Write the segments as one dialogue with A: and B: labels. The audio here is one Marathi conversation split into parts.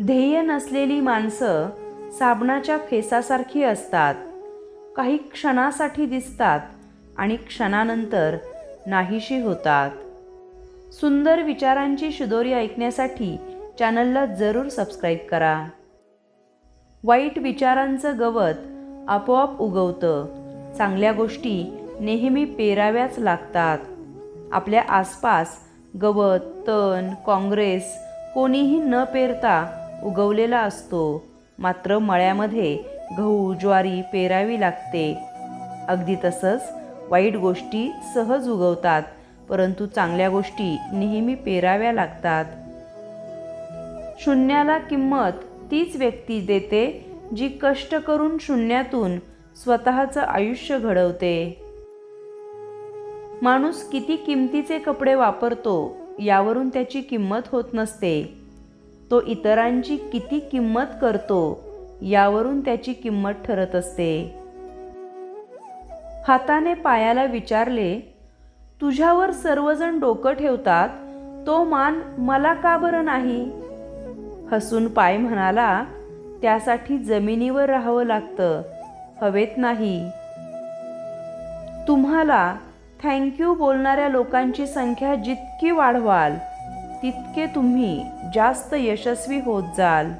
A: ध्येय नसलेली माणसं साबणाच्या फेसासारखी असतात. काही क्षणासाठी दिसतात आणि क्षणानंतर नाहीशी होतात. सुंदर विचारांची शिदोरी ऐकण्यासाठी चॅनलला जरूर सबस्क्राईब करा. वाईट विचारांचं गवत आपोआप उगवतं. चांगल्या गोष्टी नेहमी पेराव्याच लागतात. आपल्या आसपास गवत, तण, काँग्रेस कोणीही न पेरता उगवलेला असतो. मात्र मळ्यामध्ये गहू, ज्वारी पेरावी लागते. अगदी तसंच वाईट गोष्टी सहज उगवतात, परंतु चांगल्या गोष्टी नेहमी पेराव्या लागतात. शून्याला किंमत तीच व्यक्ती देते जी कष्ट करून शून्यातून स्वतःचं आयुष्य घडवते. माणूस किती किमतीचे कपडे वापरतो यावरून त्याची किंमत होत नसते. तो इतरांची किती किंमत करतो यावरून त्याची किंमत ठरत असते. हाताने पायाला विचारले, तुझ्यावर सर्वजण डोकं ठेवतात, तो मान मला का बरं नाही? हसून पाय म्हणाला, त्यासाठी जमिनीवर राहावं लागतं, हवेत नाही. तुम्हाला थँक्यू बोलणाऱ्या लोकांची संख्या जितकी वाढवाल तितके तुम्ही जास्त यशस्वी होत जाल.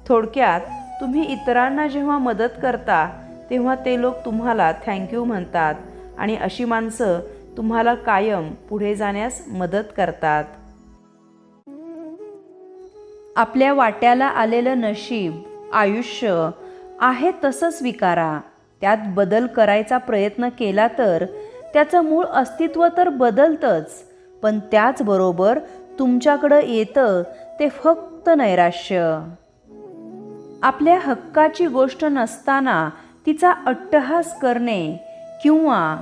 A: थोडक्यात तुम्ही इतरांना जेव्हा मदत करता तेव्हा ते लोक तुम्हाला थँक्यू म्हणतात आणि अशी माणसं तुम्हाला कायम पुढे जाण्यास मदत करतात. आपल्या वाट्याला आलेलं नशीब, आयुष्य आहे तसं स्वीकारा. त्यात बदल करायचा प्रयत्न केला तर त्याचं मूळ अस्तित्व तर बदलतंच, पण त्याचबरोबर तुमच्याकडं येतं ते फक्त नैराश्य. आपल्या हक्काची गोष्ट नसताना तिचा अट्टहास करणे किंवा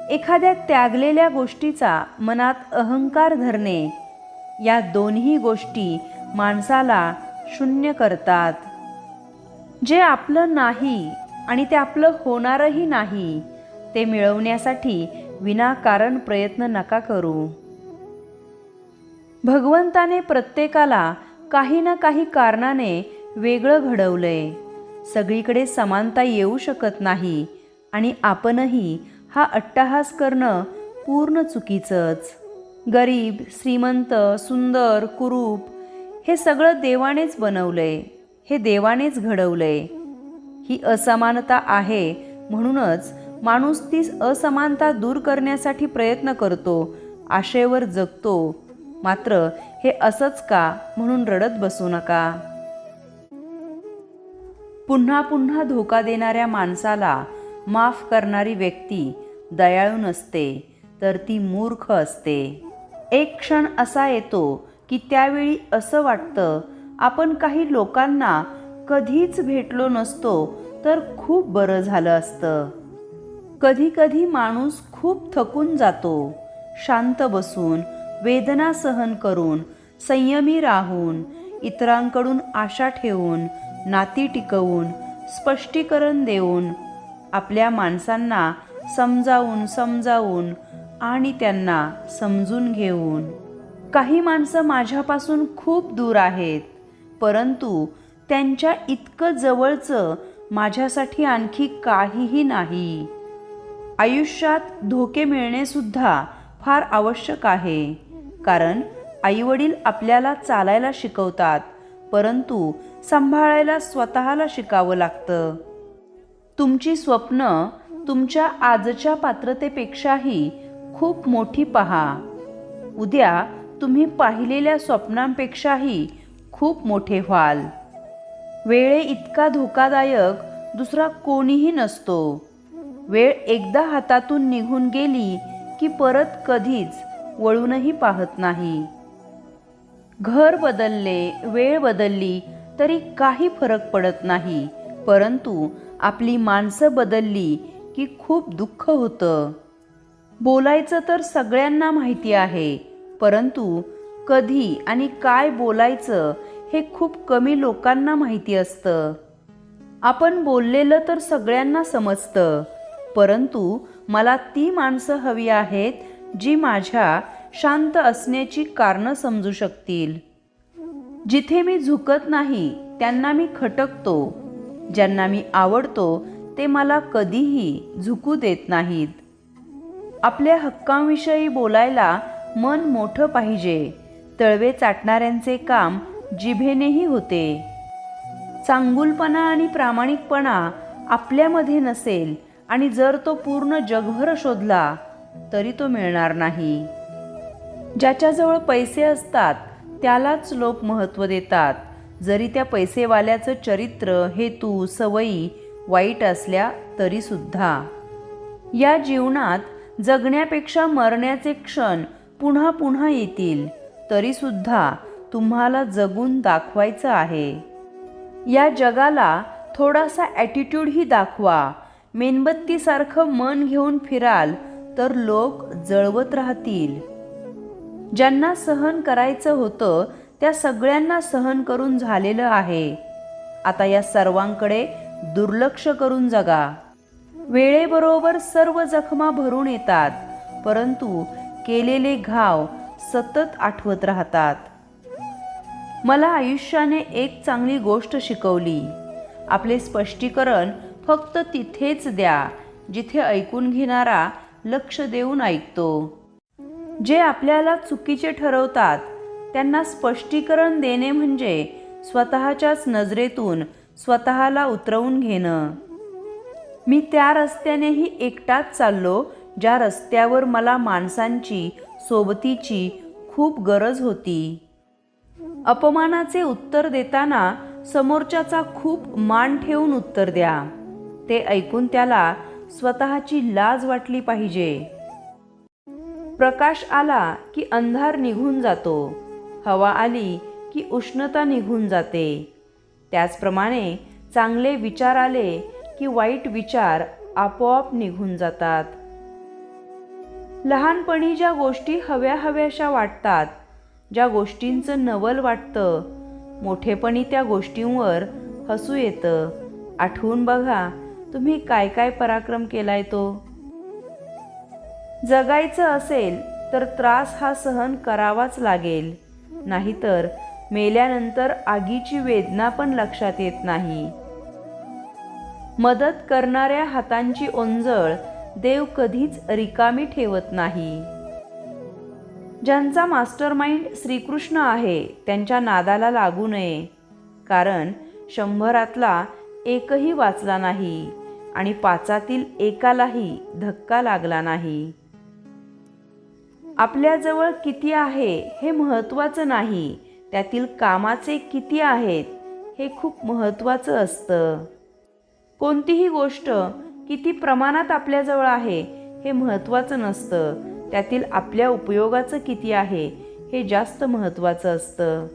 A: एखाद्या त्यागलेल्या गोष्टीचा मनात अहंकार धरणे, या दोन्ही गोष्टी माणसाला शून्य करतात. जे आपलं नाही आणि ते आपलं होणारही नाही ते मिळवण्यासाठी विनाकारण प्रयत्न नका करू. भगवंताने प्रत्येकाला काही ना काही कारणाने वेगळं घडवलंय. सगळीकडे समानता येऊ शकत नाही आणि आपणही हा अट्टहास करणं पूर्ण चुकीचंच. गरीब, श्रीमंत, सुंदर, कुरूप हे सगळं देवानेच बनवलंय, हे देवानेच घडवलंय. ही असमानता आहे म्हणूनच माणूस ती असमानता दूर करण्यासाठी प्रयत्न करतो, आशेवर जगतो. मात्र हे असंच का म्हणून रडत बसू नका. पुन्हा पुन्हा धोका देणाऱ्या माणसाला माफ करणारी व्यक्ती दयाळू नसते, तर ती मूर्ख असते. एक क्षण असा येतो की त्यावेळी असं वाटतं आपण काही लोकांना कधीच भेटलो नसतो तर खूप बरं झालं असतं. कधी कधी माणूस खूप थकून जातो. शांत बसून, वेदना सहन करून, संयमी राहून, इतरांकडून आशा ठेवून, नाती टिकवून, स्पष्टीकरण देऊन, आपल्या माणसांना समजावून आणि त्यांना समजून घेऊन. काही माणसं माझ्यापासून खूप दूर आहेत, परंतु त्यांच्या इतकं जवळचं माझ्यासाठी आणखी काहीही नाही. आयुष्यात धोके मिळणे सुद्धा फार आवश्यक आहे, कारण आईवडील आपल्याला चालायला शिकवतात, परंतु सांभाळायला स्वतःला शिकावं लागतं. तुमची स्वप्न तुमच्या आजच्या पात्रतेपेक्षाही खूप मोठी पहा. उद्या तुम्ही पाहिलेल्या स्वप्नांपेक्षाही खूप मोठे व्हाल. वेळे इतका धोकादायक दुसरा कोणीही नसतो. वेळ एकदा हातातून निघून गेली की परत कधीच वळूनही पाहत नाही. घर बदलले, वेळ बदलली तरी काही फरक पडत नाही, परंतु आपली माणसं बदलली की खूप दुःख होतं. बोलायचं तर सगळ्यांना माहिती आहे, परंतु कधी आणि काय बोलायचं हे खूप कमी लोकांना माहिती असतं. आपण बोललेलं तर सगळ्यांना समजतं, परंतु मला ती माणसं हवी आहेत जी माझ्या शांत असण्याची कारणं समजू शकतील. जिथे मी झुकत नाही त्यांना मी खटकतो, ज्यांना मी आवडतो ते मला कधीही झुकू देत नाहीत. आपल्या हक्कांविषयी बोलायला मन मोठं पाहिजे. तळवे चाटणाऱ्यांचे काम जिभेनेही होते. चांगुलपणा आणि प्रामाणिकपणा आपल्यामध्ये नसेल आणि जर तो पूर्ण जगभर शोधला तरी तो मिळणार नाही. ज्याच्याजवळ पैसे असतात त्यालाच लोक महत्त्व देतात, जरी त्या पैसेवाल्याचं चरित्र, हेतू, सवयी वाईट असल्या तरीसुद्धा. या जीवनात जगण्यापेक्षा मरण्याचे क्षण पुन्हा पुन्हा येतील, तरीसुद्धा तुम्हाला जगून दाखवायचं आहे. या जगाला थोडासा ॲटिट्यूडही दाखवा. मेणबत्तीसारखं मन घेऊन फिराल तर लोक जळवत राहतील. ज्यांना सहन करायचं होतं त्या सगळ्यांना सहन करून झालेलं आहे. आता या सर्वांकडे दुर्लक्ष करून जगा. वेळेबरोबर सर्व जखमा भरून येतात, परंतु केलेले घाव सतत आठवत राहतात. मला आयुष्याने एक चांगली गोष्ट शिकवली. आपले स्पष्टीकरण फक्त तिथेच द्या जिथे ऐकून घेणारा लक्ष देऊन ऐकतो. जे आपल्याला चुकीचे ठरवतात त्यांना स्पष्टीकरण देणे म्हणजे स्वतःच्याच नजरेतून स्वतःला उतरवून घेणं. मी त्या रस्त्यानेही एकटाच चाललो ज्या रस्त्यावर मला माणसांची, सोबतीची खूप गरज होती. अपमानाचे उत्तर देताना समोरच्याचा खूप मान ठेवून उत्तर द्या. ते ऐकून त्याला स्वतःची लाज वाटली पाहिजे. प्रकाश आला की अंधार निघून जातो, हवा आली की उष्णता निघून जाते. त्याचप्रमाणे चांगले विचार आले की वाईट विचार आपोआप निघून जातात. लहानपणी ज्या गोष्टी हव्याशा वाटतात, ज्या गोष्टींचं नवल वाटतं, मोठेपणी त्या गोष्टींवर हसू येतं. आठवून बघा तुम्ही काय काय पराक्रम केलाय तो. जगायचं असेल तर त्रास हा सहन करावाच लागेल, नाहीतर मेल्यानंतर आगीची वेदना पण लक्षात येत नाही. मदत करणाऱ्या हातांची ओंजळ देव कधीच रिकामी ठेवत नाही. ज्यांचा मास्टरमाइंड श्रीकृष्ण आहे त्यांच्या नादाला लागू नये, कारण 100 एकही वाचला नाही आणि 5 एकालाही धक्का लागला नाही. आपल्याजवळ किती आहे हे महत्त्वाचं नाही, त्यातील कामाचे किती आहेत हे खूप महत्त्वाचं असतं. कोणतीही गोष्ट किती प्रमाणात आपल्याजवळ आहे हे महत्त्वाचं नसतं, त्यातील आपल्या उपयोगाचं किती आहे हे जास्त महत्त्वाचं असतं.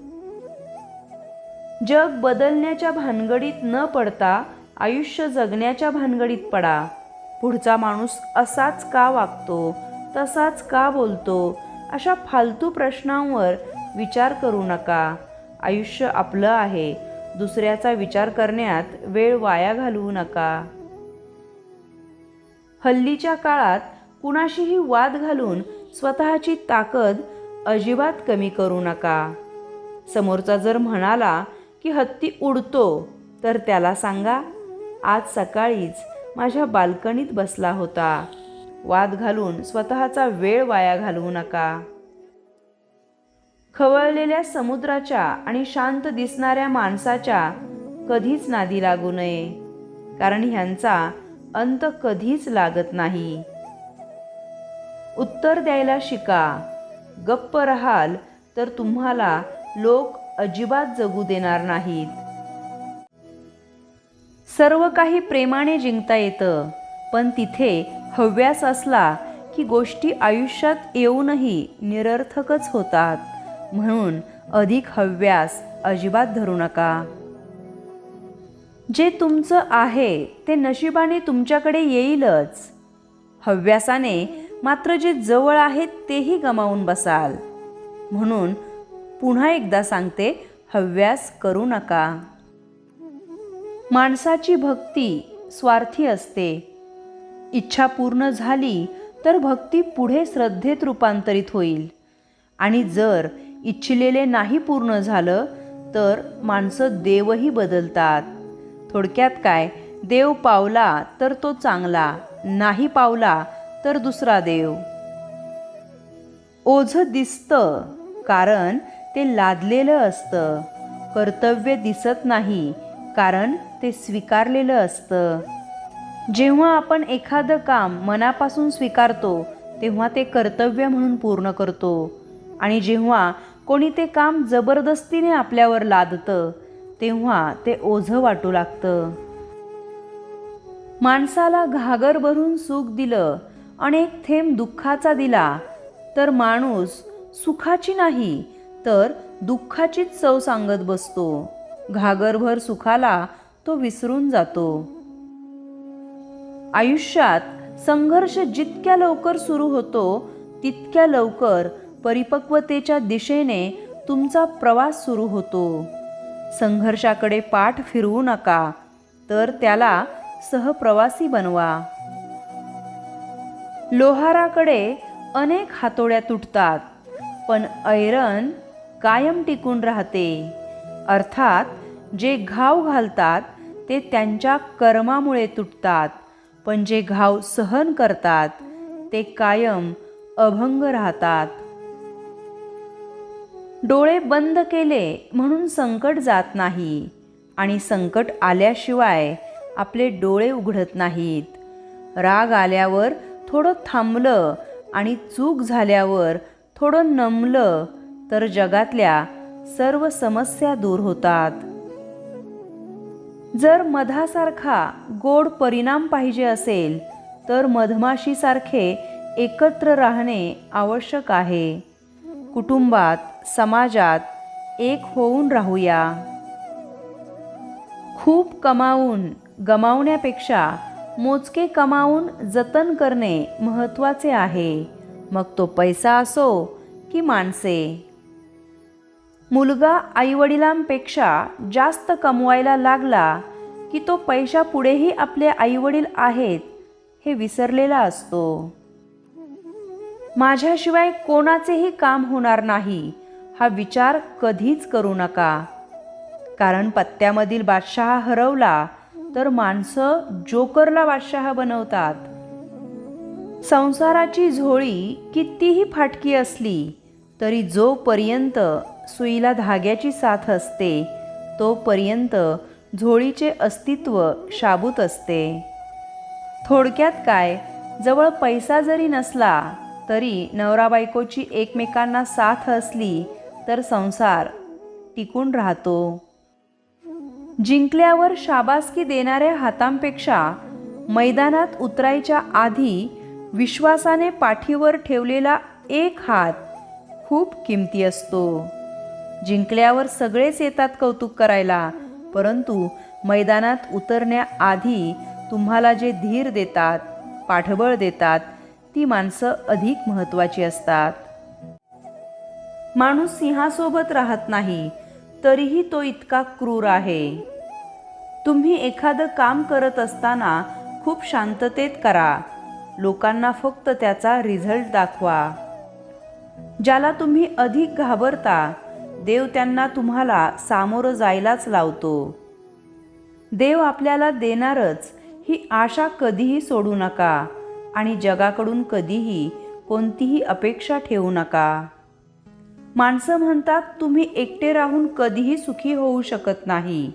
A: जग बदलण्याच्या भानगडीत न पडता आयुष्य जगण्याच्या भानगडीत पडा. पुढचा माणूस असाच का वागतो, तसाच का बोलतो, अशा फालतू प्रश्नांवर विचार करू नका. आयुष्य आपलं आहे, दुसऱ्याचा विचार करण्यात वेळ वाया घालवू नका. हल्लीच्या काळात कुणाशीही वाद घालून स्वतःची ताकद अजिबात कमी करू नका. समोरचा जर म्हणाला की हत्ती उडतो तर त्याला सांगा, आज सकाळीच माझ्या बाल्कनीत बसला होता. वाद घालून स्वतःचा वेळ वाया घालवू नका. खवळलेल्या समुद्राच्या आणि शांत दिसणाऱ्या माणसाच्या कधीच नादी लागू नये, कारण ह्यांचा अंत कधीच लागत नाही. उत्तर द्यायला शिका. गप्प राहाल तर तुम्हाला लोक अजिबात जगू देणार नाहीत. सर्व काही प्रेमाने जिंकता येतं, पण तिथे हव्यास असला की गोष्टी आयुष्यात येऊनही निरर्थकच होतात. म्हणून अधिक हव्यास अजिबात धरू नका. जे तुमचं आहे ते नशिबाने तुमच्याकडे येईलच. हव्यासाने मात्र जे जवळ आहेत तेही गमावून बसाल. म्हणून पुन्हा एकदा सांगते, हव्यास करू नका. माणसाची भक्ती स्वार्थी असते. इच्छा पूर्ण झाली तर भक्ती पुढे श्रद्धेत रूपांतरित होईल, आणि जर इच्छिलेले नाही पूर्ण झालं तर माणसं देवही बदलतात. थोडक्यात काय, देव पावला तर तो चांगला, नाही पावला तर दुसरा देव. ओझं दिसतं कारण ते लादलेलं असतं. कर्तव्य दिसत नाही कारण ते स्वीकारलेलं असतं. जेव्हा आपण एखादं काम मनापासून स्वीकारतो तेव्हा ते कर्तव्य म्हणून पूर्ण करतो, आणि जेव्हा कोणी ते काम जबरदस्तीने आपल्यावर लादतं तेव्हा ते ओझं वाटू लागतं. माणसाला घागर भरून सुख दिलं, अनेक थेंब दुःखाचा दिला, तर माणूस सुखाची नाही तर दुःखाचीच चव सांगत बसतो. घागरभर सुखाला तो विसरून जातो. आयुष्यात संघर्ष जितक्या लवकर सुरू होतो तितक्या लवकर परिपक्वतेच्या दिशेने तुमचा प्रवास सुरू होतो. संघर्षाकडे पाठ फिरवू नका, तर त्याला सहप्रवासी बनवा. लोहाराकडे अनेक हातोड्या तुटतात, पण ऐरण कायम टिकून राहते. अर्थात जे घाव घालतात ते त्यांच्या कर्मामुळे तुटतात, पण जे घाव सहन करतात ते कायम अभंग राहतात. डोळे बंद केले म्हणून संकट जात नाही, आणि संकट आल्याशिवाय आपले डोळे उघडत नाहीत. राग आल्यावर थोडं थांबलं आणि चूक झाल्यावर थोडं नमलं तर जगातल्या सर्व समस्या दूर होतात. जर मधासारखा गोड परिणाम पाहिजे असेल तर मधमाशीसारखे एकत्र राहणे आवश्यक आहे. कुटुंबात, समाजात एक होऊन राहूया. खूप कमावून गमावण्यापेक्षा मोजके कमावून जतन करणे महत्त्वाचे आहे, मग तो पैसा असो की माणसे. मुलगा आईवडिलांपेक्षा जास्त कमवायला लागला की तो पैशापुढेही आपले आईवडील आहेत हे विसरलेला असतो. माझ्याशिवाय कोणाचेही काम होणार नाही हा विचार कधीच करू नका, कारण पत्त्यामधील बादशहा हरवला तर माणसं जोकरला बादशहा बनवतात. संसाराची झोळी कितीही फाटकी असली तरी जोपर्यंत सुईला धाग्याची साथ असते तोपर्यंत झोळीचे अस्तित्व शाबूत असते. थोडक्यात काय, जवळ पैसा जरी नसला तरी नवरा बायकोची एकमेकांना साथ असली तर संसार टिकून राहतो. जिंकल्यावर शाबासकी देणाऱ्या हातांपेक्षा मैदानात उतरायच्या आधी विश्वासाने पाठीवर ठेवलेला एक हात खूप किमती असतो. जिंकल्यावर सगळेच येतात कौतुक करायला, परंतु मैदानात उतरण्याआधी तुम्हाला जे धीर देतात, पाठबळ देतात, ती माणसं अधिक महत्त्वाची असतात. माणूस सिंहासोबत राहत नाही तरीही तो इतका क्रूर आहे. तुम्ही एखादं काम करत असताना खूप शांततेत करा. लोकांना फक्त त्याचा रिझल्ट दाखवा. ज्याला तुम्ही अधिक घाबरता देव त्यांना तुम्हाला सामोरं जायलाच लावतो. देव आपल्याला देणारच ही आशा कधीही सोडू नका, आणि जगाकडून कधीही कोणतीही अपेक्षा ठेवू नका. माणसं म्हणतात तुम्ही एकटे राहून कधीही सुखी होऊ शकत नाही,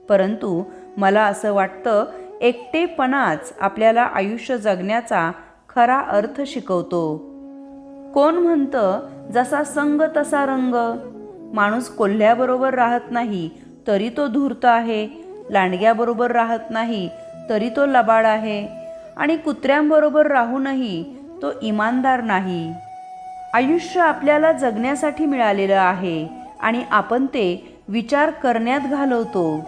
A: परंतु मला असं वाटतं एकटेपणाच आपल्याला आयुष्य जगण्याचा खरा अर्थ शिकवतो. कोण म्हणतं जसा संग तसा रंग. माणूस कोल्ह्याबरोबर राहत नाही तरी तो धूर्त आहे, लांडग्याबरोबर राहत नाही तरी तो लबाड आहे, आणि कुत्र्यांबरोबर राहूनही तो इमानदार नाही. आयुष्य आपल्याला जगण्यासाठी मिळालेलं आहे आणि आपण ते विचार करण्यात घालवतो.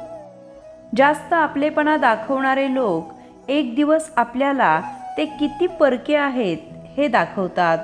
A: जास्त आपलेपणा दाखवणारे लोक एक दिवस आपल्याला ते किती परके आहेत हे दाखवतात.